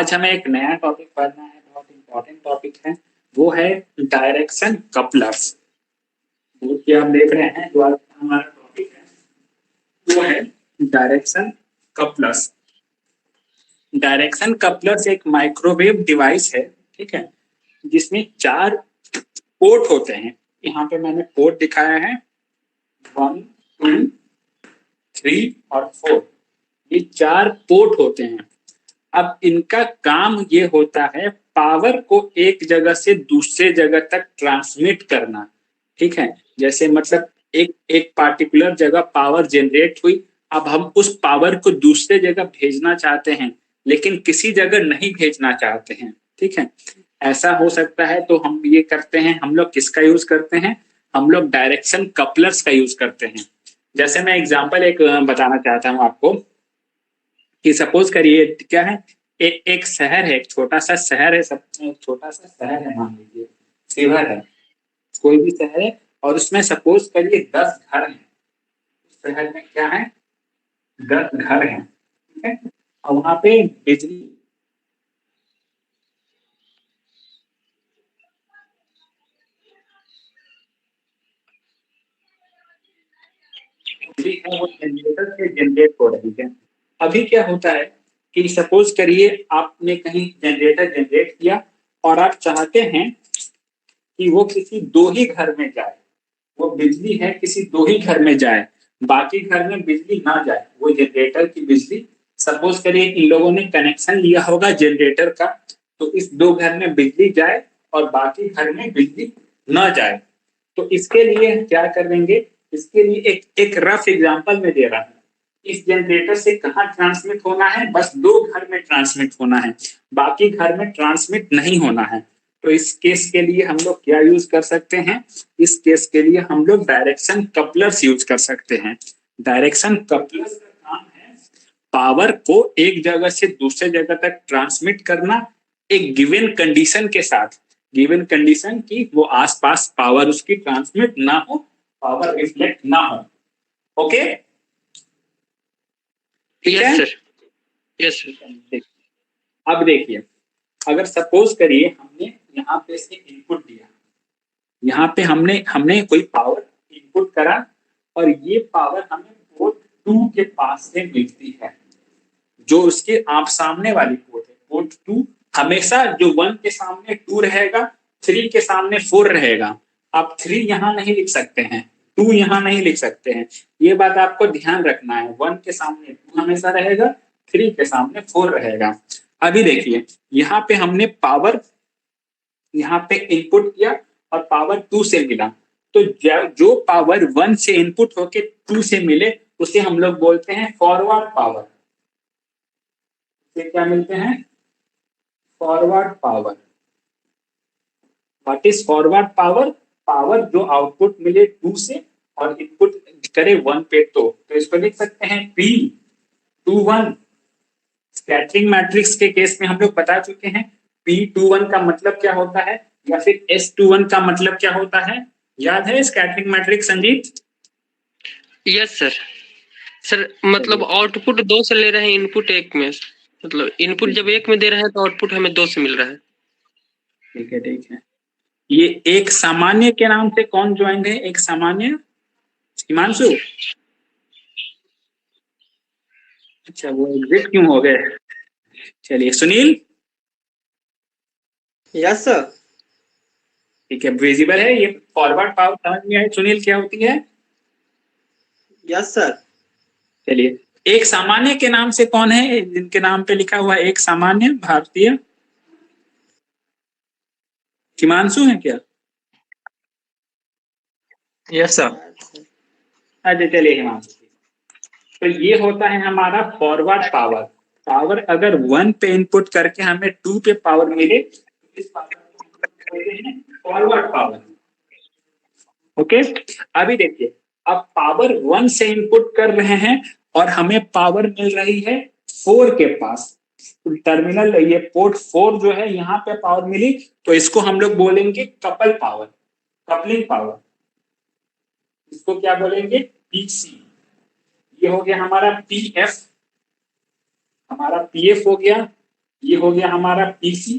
आज हमें एक नया टॉपिक पढ़ना है, बहुत इंपॉर्टेंट टॉपिक है, वो है डायरेक्शन कपलर्स। जो कि आप देख रहे हैं, जो आज हमारा टॉपिक है वो है डायरेक्शन कपलर्स। डायरेक्शन कपलर्स एक माइक्रोवेव डिवाइस है, ठीक है, जिसमें 4 पोर्ट होते हैं। यहाँ पे मैंने पोर्ट दिखाया है 1, 2, 3 और 4। ये 4 पोर्ट होते हैं। अब इनका काम ये होता है पावर को एक जगह से दूसरे जगह तक ट्रांसमिट करना, ठीक है। जैसे मतलब एक एक पार्टिकुलर जगह पावर जनरेट हुई, अब हम उस पावर को दूसरे जगह भेजना चाहते हैं, लेकिन किसी जगह नहीं भेजना चाहते हैं, ठीक है। ऐसा हो सकता है, तो हम ये करते हैं, हम लोग किसका यूज करते हैं, हम लोग डायरेक्शन कपलर्स का यूज करते हैं। जैसे मैं एग्जांपल एक बताना चाहता हूँ आपको कि सपोज करिए क्या है, एक शहर है, एक छोटा सा शहर है, सब छोटा सा शहर है, मान लीजिए शिवर है, कोई भी शहर है, और उसमें सपोज करिए 10 घर हैं। उस शहर में क्या है, 10 घर हैं, ठीक है। और वहां पे बिजली बिजली है वो जनरेटर से जनरेट हो रही है। अभी क्या होता है कि सपोज करिए आपने कहीं जनरेटर जनरेट किया और आप चाहते हैं कि वो किसी 2 ही घर में जाए, वो बिजली है किसी 2 ही घर में जाए, बाकी घर में बिजली ना जाए। वो जनरेटर की बिजली, सपोज करिए इन लोगों ने कनेक्शन लिया होगा जनरेटर का, तो इस 2 घर में बिजली जाए और बाकी घर में बिजली ना जाए। तो इसके लिए क्या करेंगे, इसके लिए एक एक रफ एग्जांपल में दे रहा हूं। इस जनरेटर से कहाँ ट्रांसमिट होना है, बस 2 घर में ट्रांसमिट होना है, बाकी घर में ट्रांसमिट नहीं होना है। तो इस केस के लिए हम लोग क्या यूज कर सकते हैं, इस केस के लिए हम लोग डायरेक्शन कपलर्स यूज कर सकते हैं। डायरेक्शन कपलर्स का काम है पावर को एक जगह से दूसरे जगह तक ट्रांसमिट करना, एक गिवन कंडीशन के साथ। गिवन कंडीशन की वो आसपास पावर उसकी ट्रांसमिट ना हो, पावर रिफ्लेक्ट ना हो। ओके, ठीक है। Yes sir, yes sir. अब देखिए, अगर सपोज करिए हमने यहाँ पे से इनपुट दिया, यहाँ पे हमने हमने कोई पावर इनपुट करा, और ये पावर हमें पोर्ट 2 के पास से मिलती है, जो उसके आप सामने वाली पोर्ट है। पोर्ट 2 हमेशा जो 1 के सामने 2 रहेगा, 3 के सामने 4 रहेगा। आप 3 यहाँ नहीं लिख सकते हैं, 2 यहाँ नहीं लिख सकते हैं, ये बात आपको ध्यान रखना है। 1 के सामने 2 हमेशा रहेगा, 3 के सामने 4 रहेगा। अभी देखिए, यहाँ पे हमने पावर, यहाँ पे इनपुट किया और पावर 2 से मिला, तो जो पावर 1 से इनपुट होके 2 से मिले उसे हम लोग बोलते हैं फॉरवर्ड पावर। क्या मिलते हैं, forward power. What is forward power, power जो आउटपुट मिले 2 से और इनपुट करे 1 पे, तो इसको लिख सकते हैं P21। स्कैटरिंग मैट्रिक्स के केस में हम लोग बता चुके हैं P21 का मतलब क्या होता है, या फिर S21 का मतलब क्या होता है, याद है scattering matrix Sanjeet? Yes sir. Sir मतलब आउटपुट 2 से ले रहे हैं, इनपुट 1 में, मतलब इनपुट जब 1 में दे रहे हैं तो आउटपुट हमें 2 से मिल रहा है। ठीक है, ठीक है। ये एक सामान्य के नाम से कौन ज्वाइन है, एक सामान्य, हिमांशु? अच्छा, वो एग्जिट क्यों हो गए? चलिए, सुनील? Yes sir. ठीक है, विजिबल है ये फॉरवर्ड पावर, समझ में आई सुनील क्या होती है? Yes sir. चलिए, एक सामान्य के नाम से कौन है, जिनके नाम पे लिखा हुआ है एक सामान्य भारतीय? हिमांशु है क्या? Yes sir. अच्छा, चलिए हिमांशु। तो ये होता है हमारा फॉरवर्ड पावर। पावर अगर 1 पे इनपुट करके हमें 2 पे पावर मिले, तो इस पावर को हम लोग बोलते हैं फॉरवर्ड पावर। ओके, अभी देखिए, अब पावर 1 से इनपुट कर रहे हैं और हमें पावर मिल रही है 4 के पास। टर्मिनल ये पोर्ट 4 जो है, यहाँ पे पावर मिली, तो इसको हम लोग बोलेंगे कपल पावर, कपलिंग पावर। इसको क्या बोलेंगे, पीसी। ये हो गया हमारा पीएफ, हमारा पीएफ हो गया। ये हो गया हमारा पीसी।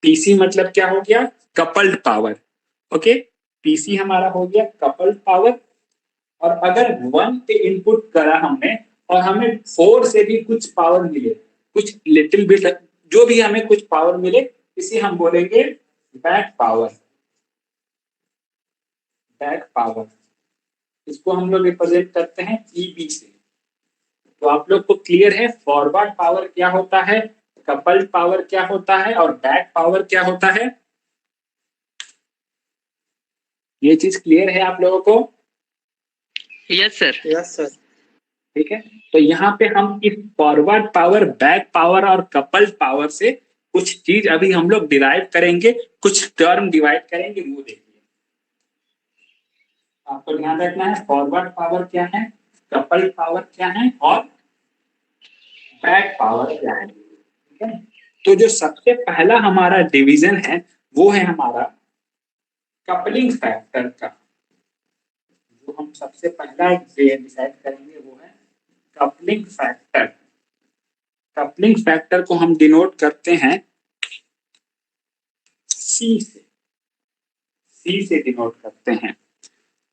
पीसी मतलब क्या हो गया? Coupled power. ओके, पीसी हमारा हो गया कपल्ड पावर। और अगर 1 पे इनपुट करा हमने और हमें 4 से भी कुछ पावर मिले, कुछ लिटिल बिट, जो भी हमें कुछ पावर मिले, इसे हम बोलेंगे बैक पावर। बैक पावर, इसको हम लोग रिप्रेजेंट करते हैं ईबी से। तो आप लोग को क्लियर है फॉरवर्ड पावर क्या होता है, कपल्ड पावर क्या होता है और बैक पावर क्या होता है? ये चीज क्लियर है आप लोगों को? Yes sir. Yes, sir. ठीक है, तो यहाँ पे हम इस फॉरवर्ड पावर, बैक पावर और कपल्ड पावर से कुछ चीज अभी हम लोग डिराइव करेंगे, कुछ टर्म डिवाइड करेंगे, वो देखिए। आपको ध्यान रखना है फॉरवर्ड पावर क्या है, कपल्ड पावर क्या है और बैक पावर क्या है। ठीक है, तो जो सबसे पहला हमारा डिवीजन है वो है हमारा कपलिंग फैक्टर का। जो हम सबसे पहला डिसाइड करेंगे वो है कपलिंग फैक्टर। कपलिंग फैक्टर को हम डिनोट करते हैं सी से। सी से डिनोट करते हैं।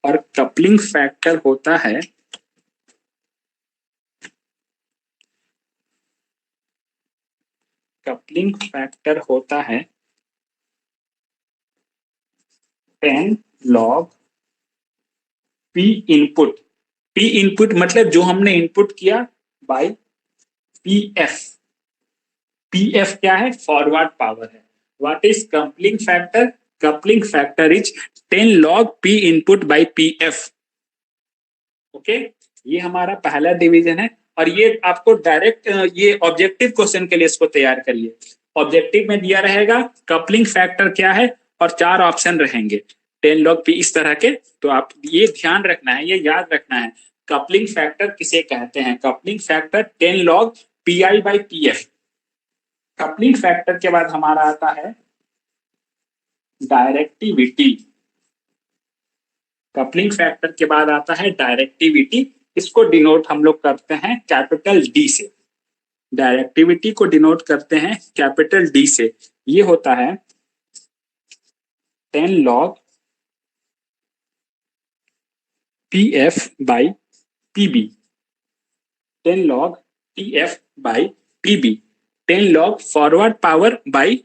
और कपलिंग फैक्टर होता है कपलिंग फैक्टर होता है 10 log P input. P input मतलब जो हमने इनपुट किया by P F. P F क्या है? फॉरवर्ड पावर है। What is coupling factor? Coupling factor is 10 log P input by P F. Okay, ये हमारा पहला डिवीजन है। और ये आपको डायरेक्ट ये ऑब्जेक्टिव क्वेश्चन के लिए इसको तैयार करिए। ऑब्जेक्टिव में दिया रहेगा कपलिंग फैक्टर क्या है और 4 ऑप्शन रहेंगे 10 log पी इस तरह के। तो आप ये ध्यान रखना है, ये याद रखना है कपलिंग फैक्टर किसे कहते हैं। Coupling factor 10 log P I by P F. Coupling factor के बाद हमारा आता है डायरेक्टिविटी। कपलिंग फैक्टर के बाद आता है डायरेक्टिविटी। इसको डिनोट हम लोग करते हैं कैपिटल डी से। डायरेक्टिविटी को डिनोट करते हैं कैपिटल डी से। ये होता है 10 log P F by P B. 10 log P F by P B. 10 log forward power by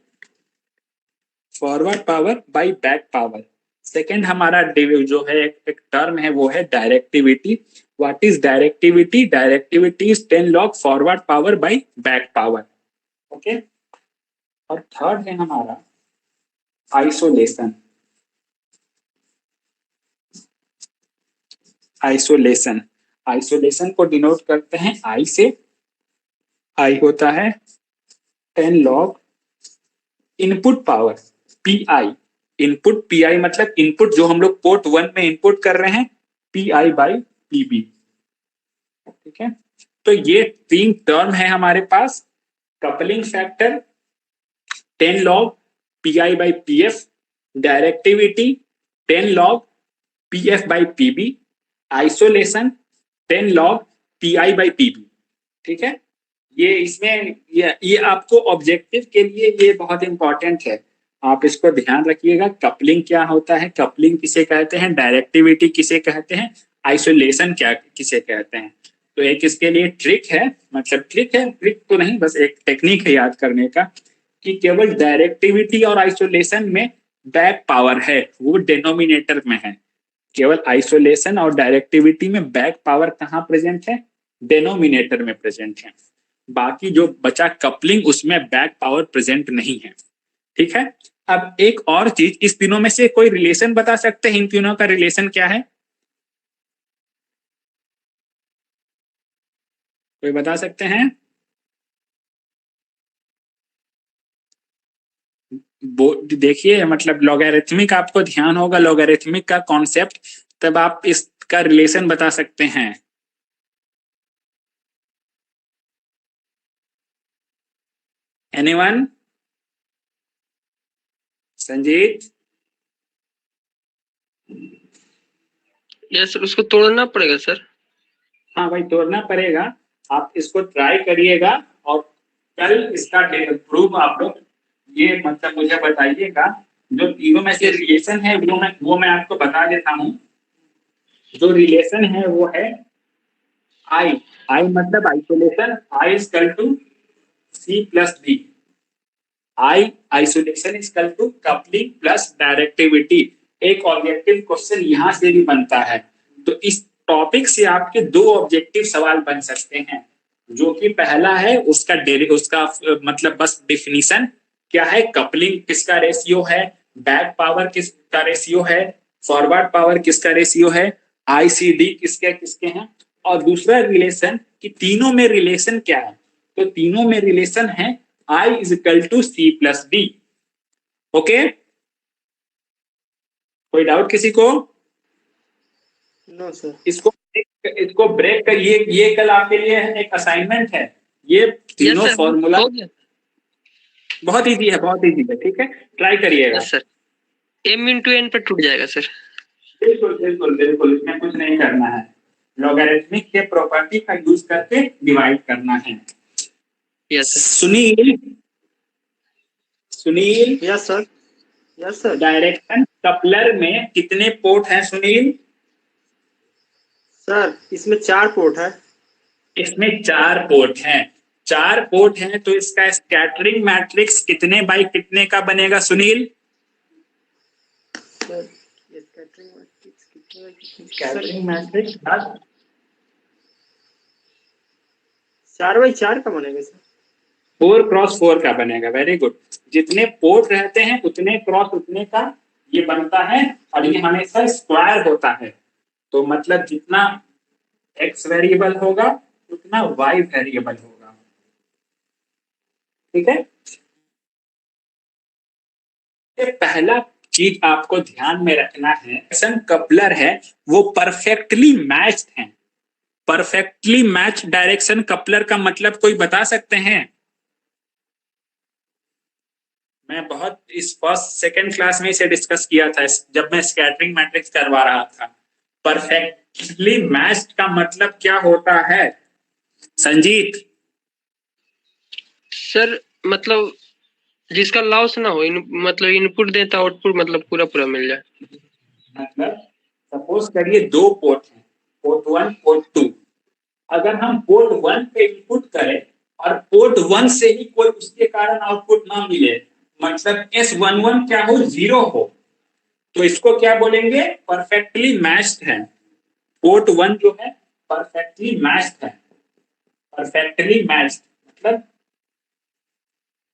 back power. Second हमारा जो है एक टर्म है वो है directivity. What is directivity? Directivity is 10 log forward power by back power. Okay, और third है हमारा आइसोलेशन। आइसोलेशन, आइसोलेशन को डिनोट करते हैं आई से। आई होता है 10 log input power P I. Input P I मतलब इनपुट जो हम लोग पोर्ट 1 में इनपुट कर रहे हैं, P I by P B. ठीक है, तो ये 3 टर्म है हमारे पास। Coupling factor 10 log P I by P F. Directivity 10 log P F by P B. Isolation 10 log P I by P B. ठीक है, ये इसमें ये आपको ऑब्जेक्टिव के लिए ये बहुत इंपॉर्टेंट है, आप इसको ध्यान रखिएगा। कपलिंग क्या होता है, कपलिंग किसे कहते हैं, डायरेक्टिविटी किसे कहते हैं, आइसोलेशन क्या किसे कहते हैं। तो एक इसके लिए ट्रिक है, मतलब ट्रिक तो नहीं, बस एक टेक्निक है याद करने का, कि केवल डायरेक्टिविटी और आइसोलेशन में बैक पावर है, वो डिनोमिनेटर में है। केवल आइसोलेशन और डायरेक्टिविटी में बैक पावर कहाँ प्रेजेंट है? डिनोमिनेटर में प्रेजेंट है। बाकी जो बचा कपलिंग, उसमें बैक पावर प्रेजेंट नहीं है। ठीक है, अब एक और चीज, इस तीनों में से कोई रिलेशन बता सकते हैं? इन तीनों का रिलेशन क्या है? कोई बता सकते हैं? देखिए, मतलब लॉगरिथमिक आपको ध्यान होगा, लॉगरिथमिक का कॉन्सेप्ट, तब आप इसका रिलेशन बता सकते हैं। एनीवन? संजीत? यस सर, उसको तोड़ना पड़ेगा सर। हाँ भाई, तोड़ना पड़ेगा। आप इसको ट्राई करिएगा और कल इसका प्रूफ आप लोग ये मतलब मुझे बताइएगा। जो तीनों में से रिलेशन है वो मैं आपको बता देता हूँ। जो रिलेशन है वो है आई। आई मतलब isolation, I is equal to C plus D. I isolation is equal to coupling plus directivity. एक ऑब्जेक्टिव क्वेश्चन यहां से भी बनता है। तो इस टॉपिक से आपके दो ऑब्जेक्टिव सवाल बन सकते हैं। जो कि पहला है उसका मतलब बस डिफिनीशन क्या है, कपलिंग किसका रेशियो है, बैक पावर किसका रेशियो है, फॉरवर्ड पावर किसका रेशियो है, आईसीडी किसके किसके हैं। और दूसरा रिलेशन कि तीनों में रिलेशन क्या है। तो तीनों में रिलेशन है I is equal to C plus D. Okay, कोई डाउट किसी को? No sir. इसको ब्रेक कर, ये कल आपके लिए एक असाइनमेंट है। ये तीनों फॉर्मूला बहुत इजी है, बहुत इजी है। ठीक है, ट्राई करिएगा। सर m इंटू एन पर टूट जाएगा सर। बिल्कुल बिल्कुल बिल्कुल, इसमें कुछ नहीं करना है। लॉगरिथमिक के प्रॉपर्टी का यूज करके डिवाइड करना है। Yes sir. Sunil, Sunil. Yes sir. Yes sir. Direction coupler में कितने पोर्ट हैं सुनील? सर इसमें 4 पोर्ट है। इसमें 4 पोर्ट हैं। 4 पोर्ट हैं तो इसका स्कैटरिंग मैट्रिक्स कितने बाई कितने का बनेगा सुनील? सर ये स्कैटरिंग मैट्रिक्स कितने बाई कितने? स्कैटरिंग मैट्रिक्स 4 बाई 4 का बनेगा सर। 4 क्रॉस 4 का बनेगा। Very good. जितने पोर्ट रहते हैं उतने क्रॉस उतने का ये बनता है। और ये हमेशा स्क्वायर होता है। तो मतलब जितना x वेरिएबल होगा उतना y वेरिएबल होगा। ठीक है, ये पहला चीज आपको ध्यान में रखना है, डायरेक्शन कपलर है वो परफेक्टली मैच्ड है। परफेक्टली मैच डायरेक्शन कपलर का मतलब कोई बता सकते हैं? मैं बहुत इस फर्स्ट सेकंड क्लास में इसे डिस्कस किया था जब मैं स्कैटरिंग मैट्रिक्स करवा रहा था। परफेक्टली मैच्ड का मतलब क्या होता है संजीत? सर मतलब जिसका लॉस ना हो, मतलब इनपुट देता आउटपुट मतलब पूरा पूरा मिल जाए। मतलब सपोज करिए 2 पोर्ट हैं, पोर्ट 1 पोर्ट 2। अगर हम पोर्ट 1 पे इनपुट करें और पोर्ट 1 से ही कोई उसके कारण आउटपुट ना मिले, मतलब S11 क्या हो, 0 हो, तो इसको क्या बोलेंगे? परफेक्टली मैच्ड है। पोर्ट 1 जो है परफेक्टली मैच्ड है। परफेक्टली मैच्ड मतलब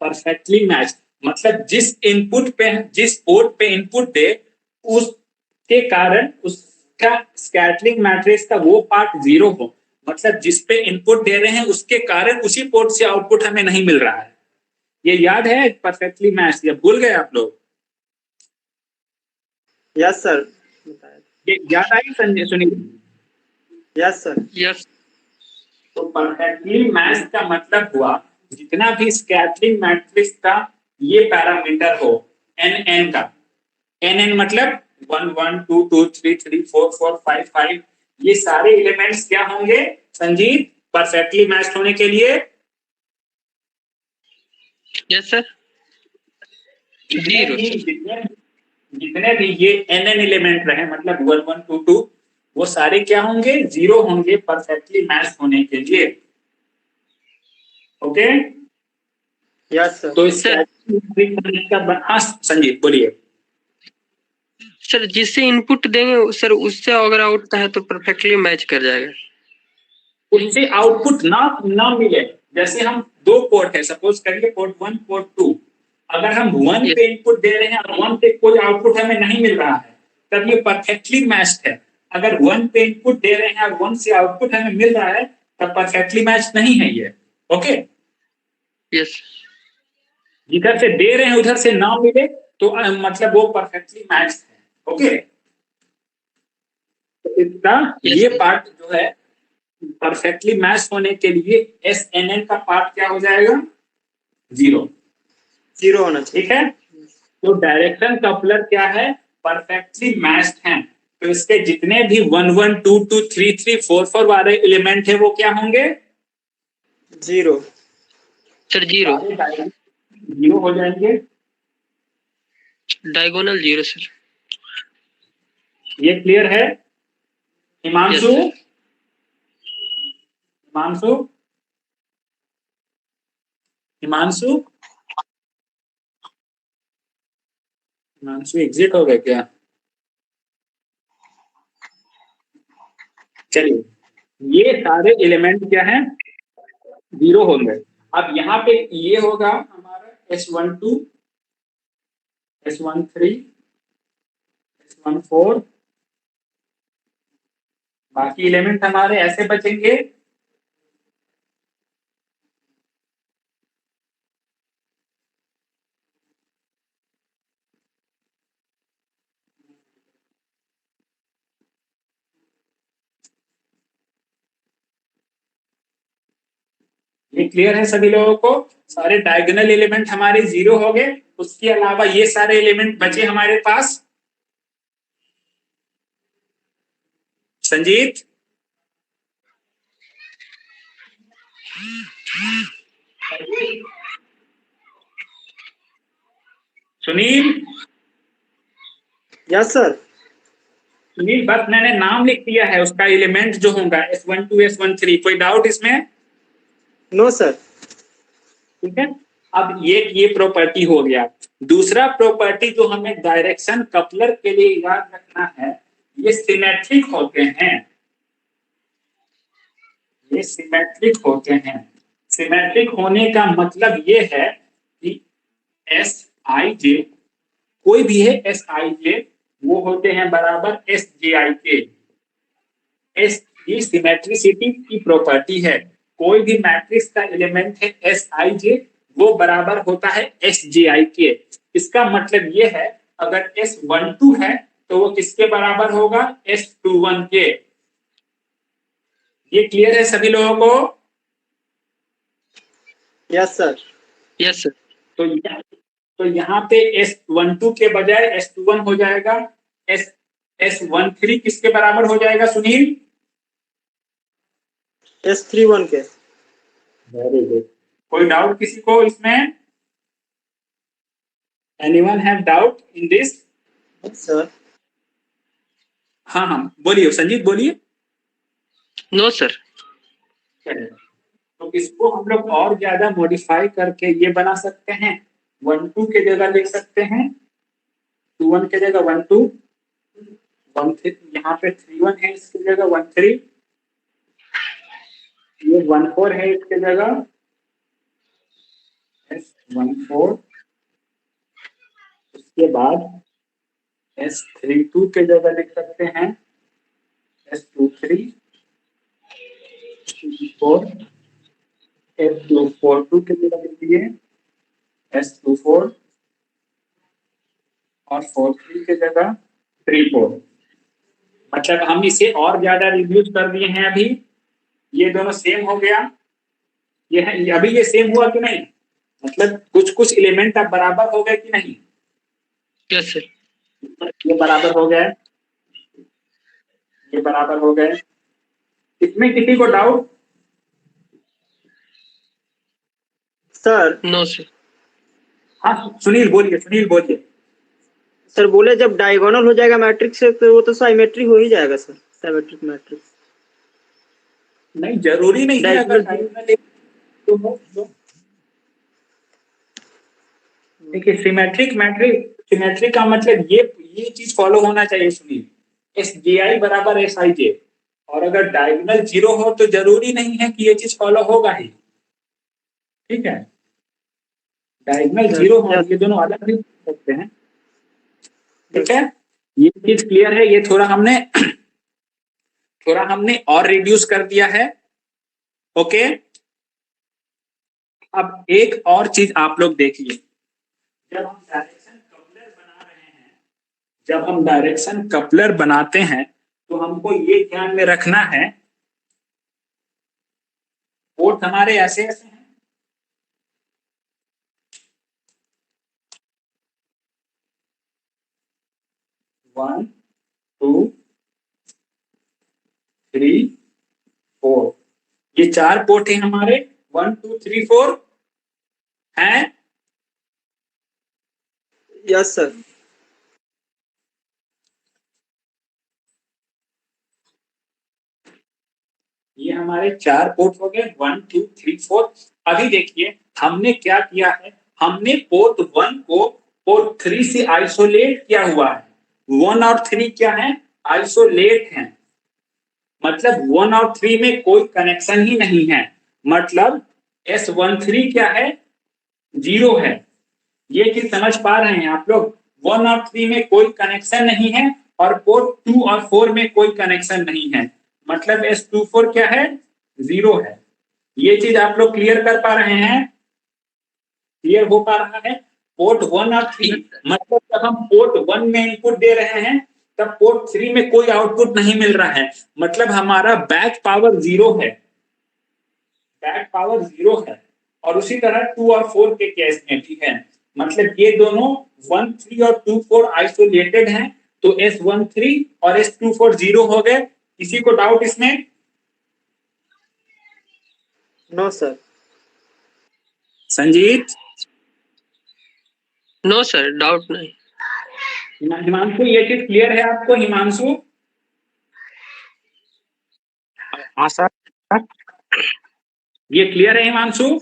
परफेक्टली मैच्ड मतलब जिस पोर्ट पे इनपुट दे उसके कारण उसका स्कैटरिंग मैट्रिक्स का वो पार्ट 0 हो। मतलब जिस पे इनपुट दे रहे हैं उसके कारण उसी पोर्ट से आउटपुट हमें नहीं मिल रहा है। ये याद है परफेक्टली मैच्ड, या भूल गए आप लोग? Yes sir. ये याद आई Sanjay Sunil? Yes sir. Yes. तो परफेक्टली मैच्ड का मतलब हुआ जितना भी स्कैटरिंग मैट्रिक्स का ये पैरामीटर हो एन का, एन मतलब 1 1 2 2 3 3 4 4 5 5, ये सारे एलिमेंट्स क्या होंगे संजीत परफेक्टली मैच्ड होने के लिए? Yes sir. जितने भी ये एन एलिमेंट रहे मतलब 1 1 2 2, वो सारे क्या होंगे? 0 होंगे परफेक्टली मैच्ड होने के लिए। Okay, yes sir. तो इसका हाँ संजीत बोलिए। सर जिससे इनपुट देंगे सर उससे अगर आउट है तो परफेक्टली मैच कर जाएगा। उससे आउटपुट ना मिले, जैसे हम 2 पोर्ट है सपोज करिए पोर्ट 1 पोर्ट 2, अगर हम 1 पे इनपुट दे रहे हैं और 1 पे कोई आउटपुट हमें नहीं मिल रहा है तब ये परफेक्टली मैच्ड है। अगर 1 पे इनपुट दे रहे हैं और 1 से आउटपुट हमें मिल रहा है तब परफेक्टली मैच्ड नहीं है ये। Okay, yes. जिधर से दे रहे हैं उधर से ना मिले तो मतलब वो परफेक्टली मैच्ड है। ओके, तो इसका ये पार्ट जो है परफेक्टली मैच होने के लिए एस एन एन का पार्ट क्या हो जाएगा? 0 होना चाहिए। ठीक है, तो डायरेक्शन कपलर क्या है? परफेक्टली मैच्ड है। तो इसके जितने भी 1 1 2 2 3 3 4 4 वाले एलिमेंट है वो क्या होंगे? 0। Sir zero. सारे जीरो हो जाएंगे। Diagonal zero sir. ये क्लियर है yes Himanshu? Sir. Himanshu, Himanshu, Himanshu exit हो गए क्या? चलिए, ये सारे एलिमेंट क्या हैं? जीरो होंगे। अब यहाँ पे ये होगा हमारा S12, S13, S14, बाकी एलिमेंट हमारे ऐसे बचेंगे। ये क्लियर है सभी लोगों को? सारे डायगोनल एलिमेंट हमारे जीरो हो गए, उसके अलावा ये सारे एलिमेंट बचे हमारे पास। Sanjeet, Sunil, yes sir. सुनील, बस मैंने नाम लिख दिया है उसका एलिमेंट जो होगा S12, S13। कोई डाउट इसमें? No sir. ठीक है। अब ये प्रॉपर्टी हो गया। दूसरा प्रॉपर्टी जो हमें डायरेक्शन कपलर के लिए याद रखना है, ये सिमेट्रिक होते हैं। ये सिमेट्रिक होते हैं। सिमेट्रिक होने का मतलब ये है कि एस आई जे, कोई भी है एस आई जे, वो होते हैं बराबर एस जे आई के। एस, ये सिमेट्रिसिटी की प्रॉपर्टी है। कोई भी मैट्रिक्स का एलिमेंट है एस आई जे, वो बराबर होता है एस जे आई के। इसका मतलब ये है, अगर S12 है तो वो किसके बराबर होगा? S21 के। ये क्लियर है सभी लोगों को? Yes sir. Yes sir. तो यहाँ पे S12 के बजाय S21 हो जाएगा। S13 किसके बराबर हो जाएगा सुनील? S31 के। Very good. कोई डाउट किसी को इसमें? Anyone have doubt in this? Sir. हाँ हाँ, बोलिए संजीत, बोलिए। No sir. तो इसको हम लोग और ज्यादा मॉडिफाई करके ये बना सकते हैं। 12 के जगह लिख सकते हैं, 21 के जगह 12, 13, यहाँ पे 31 है इसकी जगह 13, ये 14 है इसके जगह S14, उसके बाद S32 के जगह लिख सकते हैं S23, S24, S242 के जगह लिख दिए S24, और 43 के जगह 34। मतलब हम इसे और ज्यादा रिड्यूस कर दिए हैं। अभी ये दोनों सेम हो गया। ये है, अभी ये सेम हुआ कि नहीं? मतलब कुछ कुछ एलिमेंट अब बराबर हो गए कि नहीं? Yes sir. ये बराबर हो गए, ये बराबर हो गए। इसमें किसी को डाउट? सर। No sir. हाँ सुनील बोलिए, सुनील बोलिए। सर बोले जब डायगोनल हो जाएगा मैट्रिक्स से तो वो तो साइमेट्री हो ही जाएगा सर, साइमेट्रिक मैट्रिक्स। नहीं, जरूरी नहीं है। अगर डायगोनल तो देखिए, सिमेट्रिक मैट्रिक, सिमेट्रिक का मतलब ये चीज फॉलो होना चाहिए सुनील, एस जे आई बराबर एस आई जे। और अगर डायगोनल जीरो हो तो जरूरी नहीं है कि ये चीज फॉलो होगा ही। ठीक है, डायगोनल जीरो हो, ये दोनों अलग भी हो सकते हैं। ठीक है, ये चीज क्लियर है। ये थोड़ा हमने और रिड्यूस कर दिया है। ओके, अब एक और चीज आप लोग देखिए। जब हम डायरेक्शन कपलर बना रहे हैं, जब हम डायरेक्शन कपलर बनाते हैं तो हमको ये ध्यान में रखना है, पोर्ट हमारे ऐसे ऐसे हैं। 1, 2, 3, 4, ये 4 पोर्ट हैं हमारे। 1, 2, 3, 4। है। Yes sir. ये हमारे 4 पोर्ट हो गए, 1 2 3 4। अभी देखिए हमने क्या किया है, हमने पोर्ट 1 को पोर्ट 3 से आइसोलेट किया हुआ है। 1 और 3 क्या है, आइसोलेट है, मतलब 1 और 3 में कोई कनेक्शन ही नहीं है, मतलब S13 क्या है, 0 है। ये चीज समझ पा रहे हैं आप लोग, 1 और 3 में कोई कनेक्शन नहीं है और पोर्ट 2 और 4 में कोई कनेक्शन नहीं है, मतलब S24 क्या है, 0 है। ये चीज आप लोग क्लियर कर पा रहे हैं, क्लियर हो पा रहा है। पोर्ट 1 और 3, मतलब जब हम पोर्ट 1 में इनपुट दे रहे हैं तब पोर्ट 3 में कोई आउटपुट नहीं मिल रहा है, मतलब हमारा बैक पावर 0 है, बैक पावर 0 है। और उसी तरह 2 और 4 के केस में भी है, मतलब ये दोनों 1 3 और 2 4 आइसोलेटेड हैं, तो S13 और S24 0 हो गए। किसी को डाउट इसमें? No sir. Sanjeet, no sir, doubt नहीं। हिमांशु, ये चीज क्लियर है आपको? हिमांशु, हाँ सर। ये क्लियर है हिमांशु?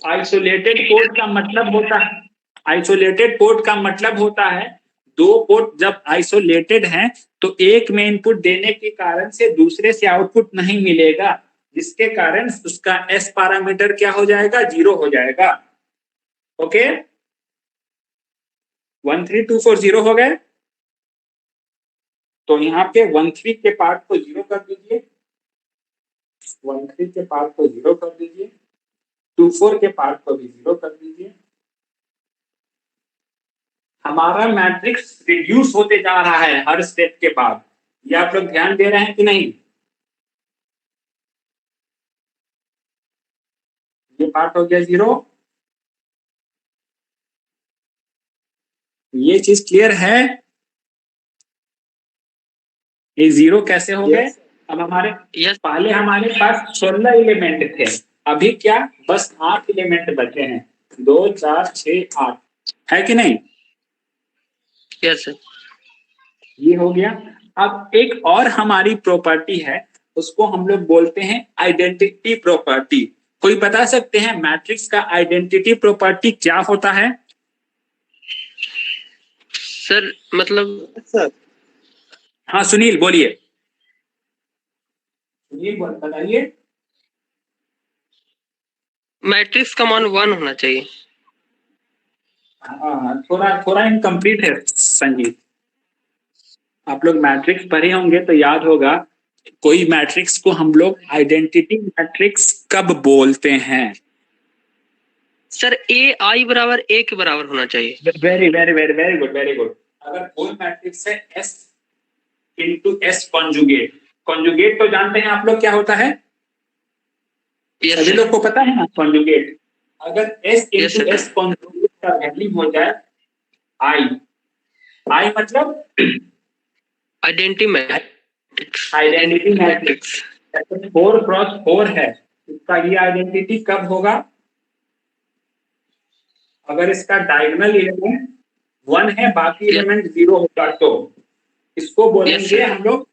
आइसोलेटेड पोर्ट का मतलब होता है, आइसोलेटेड पोर्ट का मतलब होता है दो पोर्ट जब आइसोलेटेड हैं तो एक में इनपुट देने के कारण से दूसरे से आउटपुट नहीं मिलेगा, जिसके कारण उसका एस पैरामीटर क्या हो जाएगा, 0 हो जाएगा। ओके, 1 3 2 4 0 हो गए, तो यहाँ पे 1 3 के पार्ट को 0 कर दीजिए, 1 3 के पार्ट को 0 कर दीजिए, 2 4 के पार्ट को भी 0 कर दीजिए। हमारा मैट्रिक्स रिड्यूस होते जा रहा है हर स्टेप के बाद, ये आप लोग ध्यान दे रहे हैं कि नहीं? ये पार्ट हो गया 0, ये चीज क्लियर है? ये 0 कैसे हो गए? अब हमारे यस पहले हमारे पास 16 एलिमेंट थे, अभी क्या बस 8 एलिमेंट बचे हैं, 2 4 6 8, है कि नहीं? Yes sir. ये हो गया। अब एक और हमारी प्रॉपर्टी है, उसको हम लोग बोलते हैं आइडेंटिटी प्रॉपर्टी। कोई बता सकते हैं मैट्रिक्स का आइडेंटिटी प्रॉपर्टी क्या होता है? सर मतलब सर हाँ सुनील बोलिए, सुनील बताइए। मैट्रिक्स का मान 1 होना चाहिए। हाँ, थोड़ा थोड़ा इनकम्प्लीट है संजीत, आप लोग मैट्रिक्स पढ़े होंगे तो याद होगा, कोई मैट्रिक्स को हम लोग आइडेंटिटी मैट्रिक्स कब बोलते हैं? सर ए आई बराबर ए के बराबर होना चाहिए। Very very very very good, very good. अगर कोई मैट्रिक्स है S into S conjugate, conjugate तो जानते हैं आप लोग क्या होता है? यस सभी सर। लोग को पता है ना कॉन्जुगेट? अगर S yes into sir. S conjugate का वैल्यू हो जाए आई, आई मतलब identity matrix. Identity identity matrix. Matrix. 4x4 है, इसका ये आइडेंटिटी कब होगा? अगर इसका डायगोनल एलिमेंट 1 है बाकी यस एलिमेंट 0 होगा तो इसको यस बोलेंगे सर। हम लोग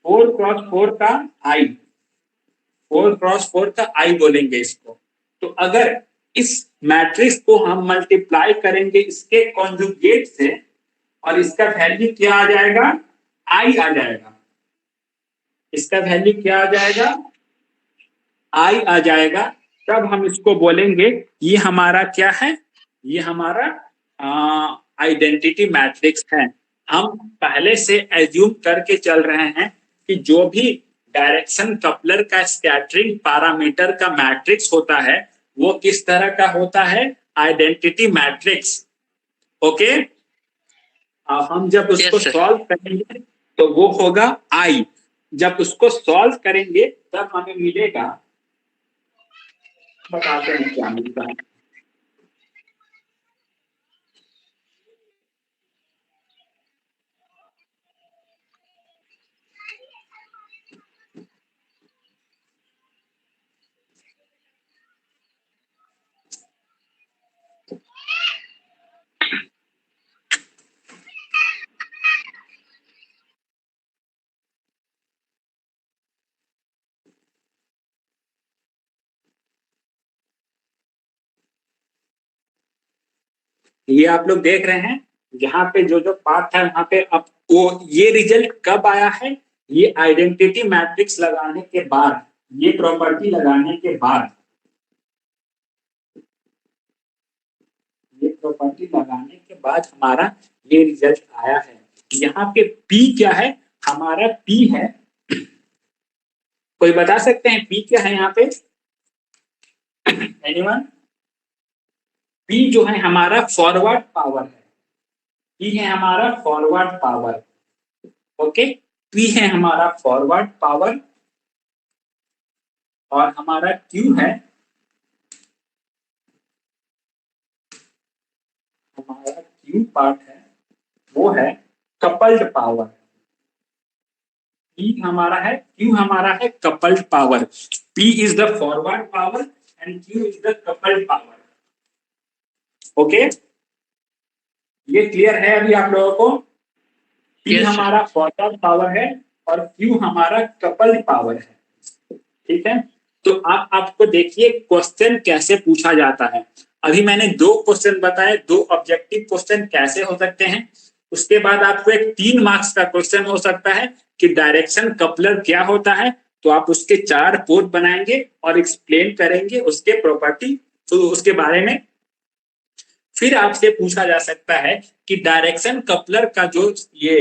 4x4 का आई, 4x4 का आई बोलेंगे इसको। तो अगर इस मैट्रिक्स को हम मल्टीप्लाई करेंगे इसके कॉन्जुगेट से और इसका वैल्यू क्या आ जाएगा, आई आ जाएगा, इसका वैल्यू क्या आ जाएगा, आई आ जाएगा, तब हम इसको बोलेंगे ये हमारा क्या है, ये हमारा आइडेंटिटी मैट्रिक्स है। हम पहले से एज्यूम करके चल रहे हैं कि जो भी डायरेक्शन कपलर का स्कैटरिंग पैरामीटर का मैट्रिक्स होता है वो किस तरह का होता है, आइडेंटिटी मैट्रिक्स। ओके, हम जब उसको यस सर। सॉल्व करेंगे तो वो होगा आई, जब उसको सॉल्व करेंगे तब हमें मिलेगा, बताते हैं क्या मिलता है। ये आप लोग देख रहे हैं, यहाँ पे जो जो पार्ट है वहां पे अब वो ये रिजल्ट कब आया है, ये आइडेंटिटी मैट्रिक्स लगाने के बाद, ये प्रॉपर्टी लगाने के बाद, ये प्रॉपर्टी लगाने के बाद हमारा ये रिजल्ट आया है। यहाँ पे P क्या है, हमारा P है, कोई बता सकते हैं P क्या है यहाँ पे? एनीवन? P जो है हमारा फॉरवर्ड पावर है, P है हमारा फॉरवर्ड पावर। ओके, P है हमारा फॉरवर्ड पावर और हमारा Q है, हमारा Q पार्ट है वो है कपल्ड पावर। P हमारा है, Q हमारा है coupled power. P is the forward power and Q is the coupled power. Okay, ये क्लियर है अभी आप लोगों को? P Yes, sir. हमारा फॉरवर्ड पावर है और Q हमारा कपल्ड पावर है। ठीक है, तो आपको देखिए क्वेश्चन कैसे पूछा जाता है। अभी मैंने 2 क्वेश्चन बताए, 2 ऑब्जेक्टिव क्वेश्चन कैसे हो सकते हैं। उसके बाद आपको एक 3 मार्क्स का क्वेश्चन हो सकता है कि डायरेक्शन कपलर क्या होता है, तो आप उसके 4 पोर्ट बनाएंगे और एक्सप्लेन करेंगे उसके प्रॉपर्टी, तो उसके बारे में। फिर आपसे पूछा जा सकता है कि डायरेक्शन कपलर का जो ये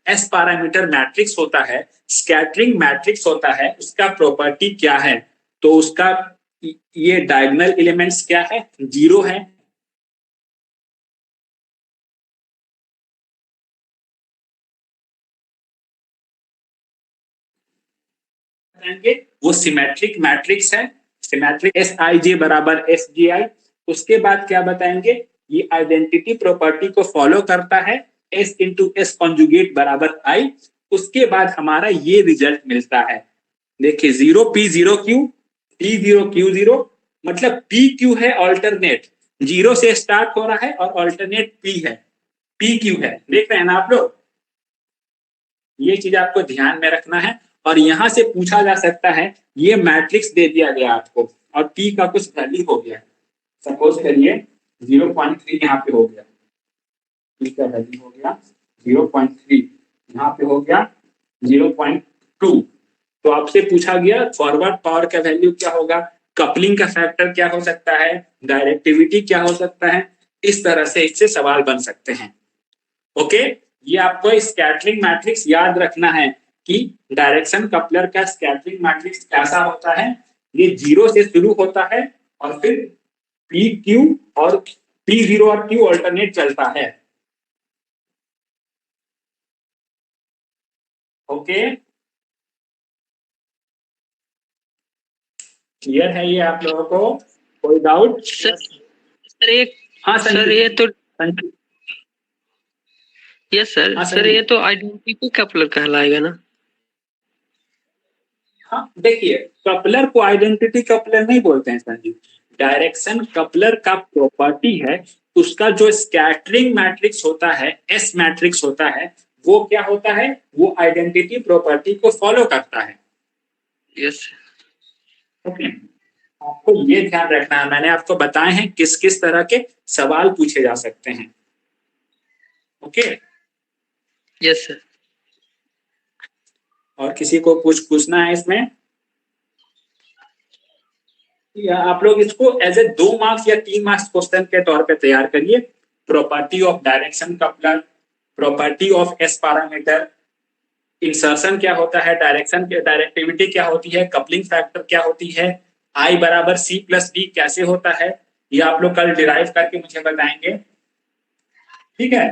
एस पैरामीटर मैट्रिक्स होता है, स्कैटरिंग मैट्रिक्स होता है, उसका प्रॉपर्टी क्या है, तो उसका ये डायगोनल एलिमेंट्स क्या है, 0 है। वो सिमेट्रिक मैट्रिक्स है, सिमेट्रिक एस आई जे बराबर एस जी आई। उसके बाद क्या बताएंगे, ये आइडेंटिटी प्रॉपर्टी को फॉलो करता है, एस इंटू एस कॉन्जुगेट बराबर आई। उसके बाद हमारा ये रिजल्ट मिलता है, देखिए 0 P 0 Q, P 0 Q 0, मतलब P Q है ऑल्टरनेट, 0 से स्टार्ट हो रहा है और ऑल्टरनेट P है, P Q है। देख रहे हैं ना आप लोग, ये चीज आपको ध्यान में रखना है। और यहां से पूछा जा सकता है, ये मैट्रिक्स दे दिया गया आपको और P का कुछ वैल्यू हो गया, सपोज करिए 0.3 यहाँ पे हो गया, P का वैल्यू हो गया 0.3, यहाँ पे हो गया 0.2, तो आपसे पूछा गया फॉरवर्ड पावर का वैल्यू क्या होगा, कपलिंग का फैक्टर क्या हो सकता है, डायरेक्टिविटी क्या हो सकता है। इस तरह से इससे सवाल बन सकते हैं। ओके, ये आपको स्कैटरिंग मैट्रिक्स याद रखना है कि डायरेक्शन कपलर का स्कैटरिंग मैट्रिक्स कैसा होता है, ये 0 से शुरू होता है और फिर P Q और P 0 और Q अल्टरनेट चलता है। ओके, क्लियर है ये आप लोगों को? कोई डाउट? सर एक हाँ सर ये तो संजू, यस सर, हाँ, सर ये तो आइडेंटिटी कपलर कहलाएगा ना? हाँ देखिए, कपलर को आइडेंटिटी कपलर नहीं बोलते हैं संजू, डायरेक्शन कपलर का प्रॉपर्टी है, उसका जो स्कैटरिंग मैट्रिक्स होता है, एस मैट्रिक्स होता है, वो क्या होता है, वो आइडेंटिटी प्रॉपर्टी को फॉलो करता है। यस ओके, आपको ये ध्यान रखना है, मैंने आपको बताए हैं किस किस तरह के सवाल पूछे जा सकते हैं। Okay, yes sir. और किसी को कुछ पूछना है इसमें, या आप लोग इसको एज ए 2 मार्क्स या 3 मार्क्स क्वेश्चन के तौर पे तैयार करिए। Property of direction coupler, property of S parameter, insertion क्या होता है, डायरेक्शन की डायरेक्टिविटी क्या होती है, कपलिंग फैक्टर क्या होती है, आई बराबर सी प्लस डी कैसे होता है, ये आप लोग कल डिराइव करके मुझे बताएंगे। ठीक है,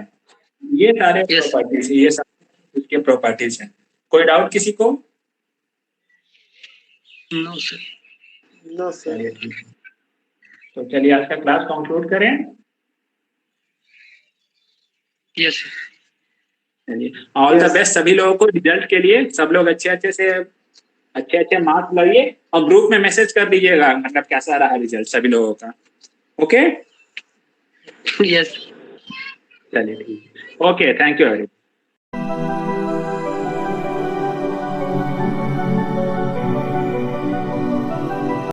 ये सारे Yes. प्रॉपर्टीज, ये सारे इसके प्रॉपर्टीज हैं। कोई डाउट किसी को? No sir. No sir. चलिए ठीक है, तो चलिए आज का क्लास कंक्लूड करें। यस चलिए, ऑल द बेस्ट सभी लोगों को रिजल्ट के लिए। सब लोग अच्छे अच्छे मार्क्स लाइए और ग्रुप में मैसेज कर दीजिएगा, मतलब कैसा रहा रिजल्ट सभी लोगों का। Okay, yes. चलिए ठीक है, okay, thank you very much.